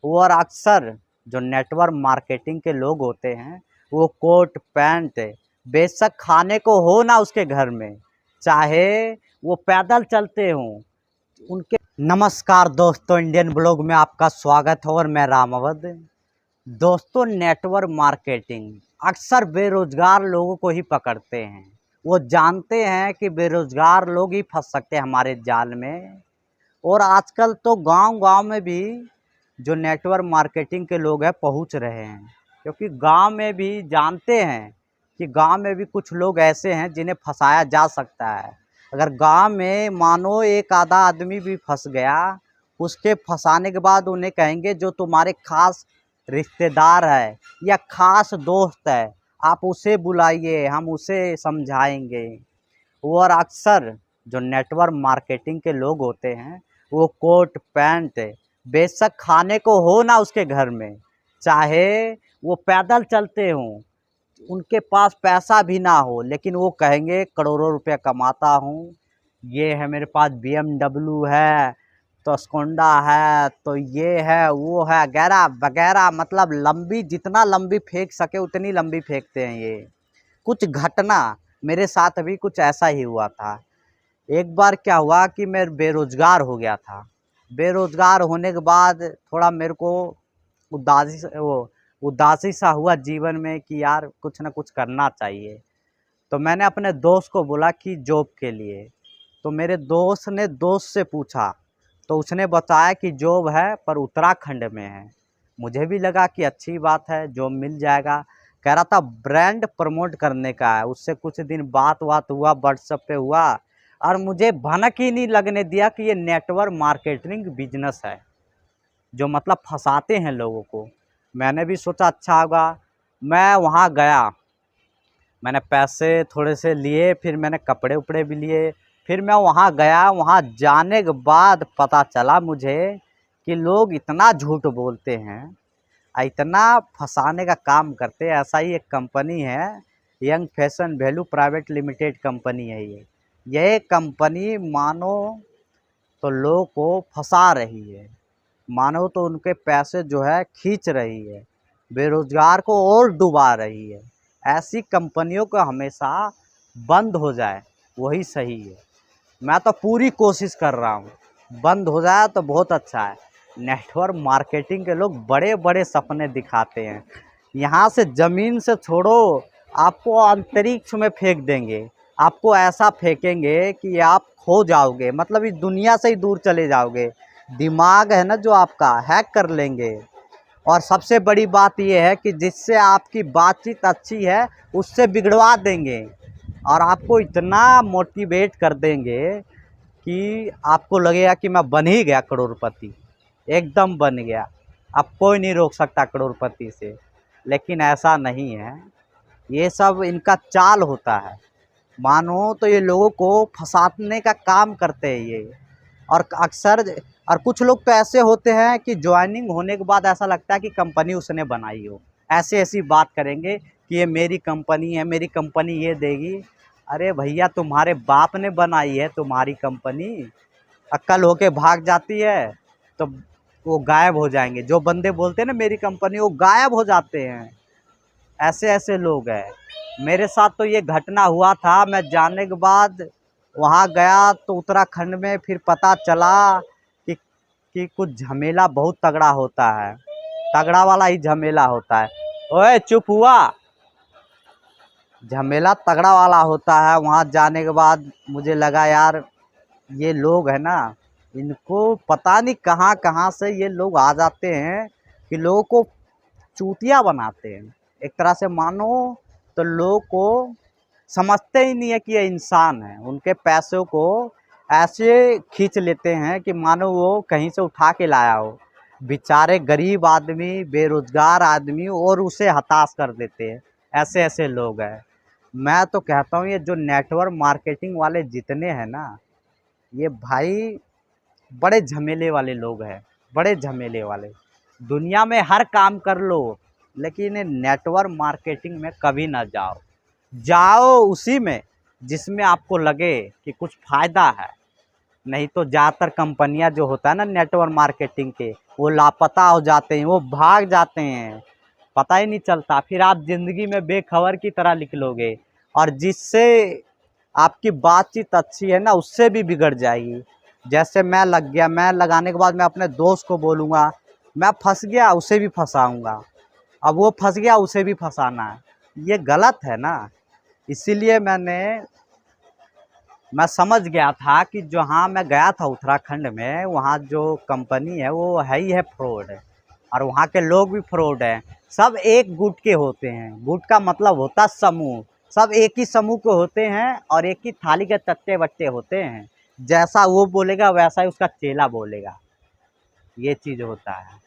और अक्सर जो नेटवर्क मार्केटिंग के लोग होते हैं वो कोट पैंट बेशक खाने को हो ना उसके घर में, चाहे वो पैदल चलते हों उनके। नमस्कार दोस्तों, इंडियन ब्लॉग में आपका स्वागत है और मैं राम अवध। दोस्तों, नेटवर्क मार्केटिंग अक्सर बेरोजगार लोगों को ही पकड़ते हैं। वो जानते हैं कि बेरोजगार लोग ही फंस सकते हैं हमारे जाल में। और आजकल तो गांव-गांव में भी जो नेटवर्क मार्केटिंग के लोग हैं पहुंच रहे हैं, क्योंकि गांव में भी जानते हैं कि गांव में भी कुछ लोग ऐसे हैं जिन्हें फंसाया जा सकता है। अगर गांव में मानो एक आधा आदमी भी फंस गया, उसके फंसाने के बाद उन्हें कहेंगे जो तुम्हारे खास रिश्तेदार है या खास दोस्त है आप उसे बुलाइए, हम उसे समझाएंगे। और अक्सर जो नेटवर्क मार्केटिंग के लोग होते हैं वो कोट पैंट बेशक खाने को हो ना उसके घर में, चाहे वो पैदल चलते हों, उनके पास पैसा भी ना हो, लेकिन वो कहेंगे करोड़ों रुपया कमाता हूँ, ये है मेरे पास BMW है, तो स्कोंडा है, तो ये है वो है वगैरह वगैरह। मतलब लंबी, जितना लंबी फेंक सके उतनी लंबी फेंकते हैं ये। कुछ घटना मेरे साथ भी कुछ ऐसा ही हुआ था। एक बार क्या हुआ कि मैं बेरोज़गार हो गया था। बेरोज़गार होने के बाद थोड़ा मेरे को उदासी सा हुआ जीवन में कि यार कुछ ना कुछ करना चाहिए। तो मैंने अपने दोस्त को बोला कि जॉब के लिए। तो मेरे दोस्त ने दोस्त से पूछा, तो उसने बताया कि जॉब है पर उत्तराखंड में है। मुझे भी लगा कि अच्छी बात है, जॉब मिल जाएगा। कह रहा था ब्रांड प्रमोट करने का है। उससे कुछ दिन बात हुआ, व्हाट्सएप पे हुआ, और मुझे भनक ही नहीं लगने दिया कि ये नेटवर्क मार्केटिंग बिजनेस है जो मतलब फंसाते हैं लोगों को। मैंने भी सोचा अच्छा होगा। मैं वहाँ गया, मैंने पैसे थोड़े से लिए, फिर मैंने कपड़े उपड़े भी लिए। फिर मैं वहाँ गया, वहाँ जाने के बाद पता चला मुझे कि लोग इतना झूठ बोलते हैं, इतना फंसाने का काम करते हैं। ऐसा ही एक कंपनी है, young fashion value private limited company है ये कंपनी मानो तो लोगों को फंसा रही है, मानो तो उनके पैसे जो है खींच रही है, बेरोजगार को और डुबा रही है। ऐसी कंपनियों को हमेशा बंद हो जाए वही सही है। मैं तो पूरी कोशिश कर रहा हूँ, बंद हो जाए तो बहुत अच्छा है। नेटवर्क मार्केटिंग के लोग बड़े बड़े सपने दिखाते हैं। यहाँ से ज़मीन से छोड़ो, आपको अंतरिक्ष में फेंक देंगे। आपको ऐसा फेंकेंगे कि आप खो जाओगे, मतलब इस दुनिया से ही दूर चले जाओगे। दिमाग है ना जो आपका, हैक कर लेंगे। और सबसे बड़ी बात यह है कि जिससे आपकी बातचीत अच्छी है उससे बिगड़वा देंगे, और आपको इतना मोटिवेट कर देंगे कि आपको लगेगा कि मैं बन ही गया करोड़पति, एकदम बन गया, अब कोई नहीं रोक सकता करोड़पति से। लेकिन ऐसा नहीं है, ये सब इनका चाल होता है। मानो तो ये लोगों को फंसाने का काम करते हैं ये। और अक्सर और कुछ लोग तो ऐसे होते हैं कि ज्वाइनिंग होने के बाद ऐसा लगता है कि कंपनी उसने बनाई हो। ऐसी ऐसी बात करेंगे कि ये मेरी कंपनी है, मेरी कंपनी ये देगी। अरे भैया, तुम्हारे बाप ने बनाई है तुम्हारी कंपनी। अक्ल होके भाग जाती है तो वो गायब हो जाएंगे। जो बंदे बोलते हैं ना मेरी कंपनी, वो गायब हो जाते हैं। ऐसे ऐसे लोग हैं। मेरे साथ तो ये घटना हुआ था। मैं जाने के बाद वहाँ गया तो उत्तराखंड में फिर पता चला कि कुछ झमेला बहुत तगड़ा होता है, तगड़ा वाला ही झमेला होता है। ओए चुप हुआ, झमेला तगड़ा वाला होता है। वहाँ जाने के बाद मुझे लगा यार ये लोग है ना, इनको पता नहीं कहाँ कहाँ से ये लोग आ जाते हैं कि लोगों को चूतिया बनाते हैं। एक तरह से मानो तो लोगों को समझते ही नहीं है कि ये इंसान है। उनके पैसों को ऐसे खींच लेते हैं कि मानो वो कहीं से उठा के लाया हो। बेचारे गरीब आदमी, बेरोजगार आदमी, और उसे हताश कर देते हैं। ऐसे ऐसे लोग हैं। मैं तो कहता हूँ ये जो नेटवर्क मार्केटिंग वाले जितने हैं ना, ये भाई बड़े झमेले वाले लोग हैं, बड़े झमेले वाले। दुनिया में हर काम कर लो, लेकिन नेटवर्क मार्केटिंग में कभी ना जाओ। जाओ उसी में जिसमें आपको लगे कि कुछ फ़ायदा है। नहीं तो ज़्यादातर कंपनियां जो होता है ना नेटवर्क मार्केटिंग के, वो लापता हो जाते हैं, वो भाग जाते हैं, पता ही नहीं चलता। फिर आप ज़िंदगी में बेखबर की तरह निकलोगे, और जिससे आपकी बातचीत अच्छी है ना उससे भी बिगड़ जाएगी। जैसे मैं लग गया, मैं लगाने के बाद मैं अपने दोस्त को बोलूँगा, मैं फंस गया उसे भी फंसाऊँगा, अब वो फंस गया उसे भी फंसाना है, ये गलत है ना। इसीलिए मैं समझ गया था कि जहाँ मैं गया था उत्तराखंड में, वहाँ जो कंपनी है वो है ही है फ्रॉड है, और वहाँ के लोग भी फ्रॉड हैं। सब एक गुट के होते हैं, गुट का मतलब होता है समूह, सब एक ही समूह के होते हैं और एक ही थाली के तट्टे बट्टे होते हैं। जैसा वो बोलेगा वैसा ही उसका चेला बोलेगा, ये चीज़ होता है।